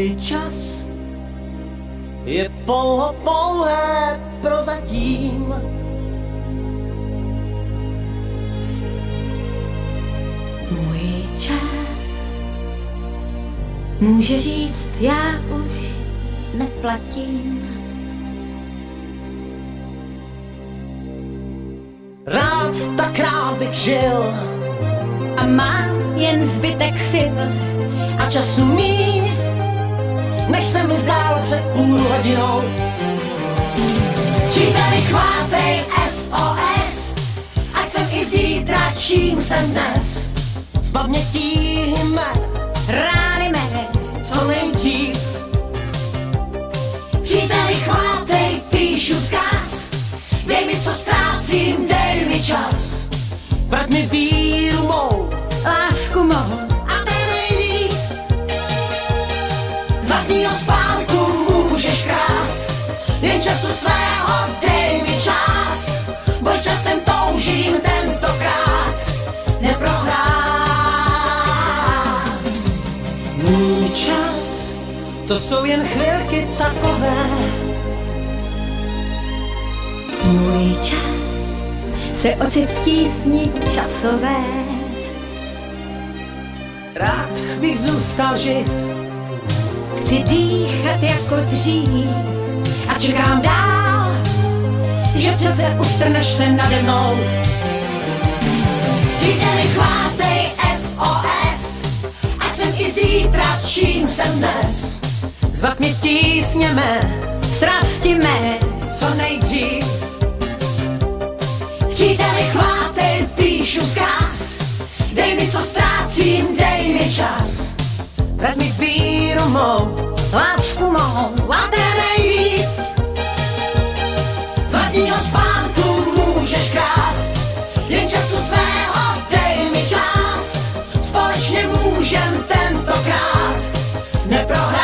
Můj čas je pouhé prozatím. Můj čas může říct, já už neplatím. Tak rád bych žil a mám jen zbytek sil a času míň, než se mi zdálo před půl hodinou. Příteli, chvátej SOS, ať jsem i zítra, čím jsem dnes. Z pamětí jmen, rány mé, co nejdřív. Příteli, chvátej, píšu vzkaz, dej mi, co ztrácím, dej mi čas. Vrať mi víru mou, lásku mou a ten nejvíc. Z vlastního spánku můžeš krást, jen času svého dej mi čas. Boj časem toužím tentokrát neprohrát. Můj čas, to jsou jen chvilky takové. Můj čas se ocit v tísni časové. Rád bych zůstal živ, chci dýchat jako dřív a čekám dál, že přece ustrneš se nade mnou. Příteli, chvátej SOS, ať jsem i zítra, čím jsem dnes. Zbav mě tísně mé, strasti mé, co nejdřív. Příteli, chvátej, píšu vzkaz, dej mi, co ztrácím, dej mi čas. Vrať mi víru mou, lásku mou a ten nejvíc. Z vlastního spánku můžeš krást, jen času svého dej mi čas. Společně můžem tentokrát neprohrát.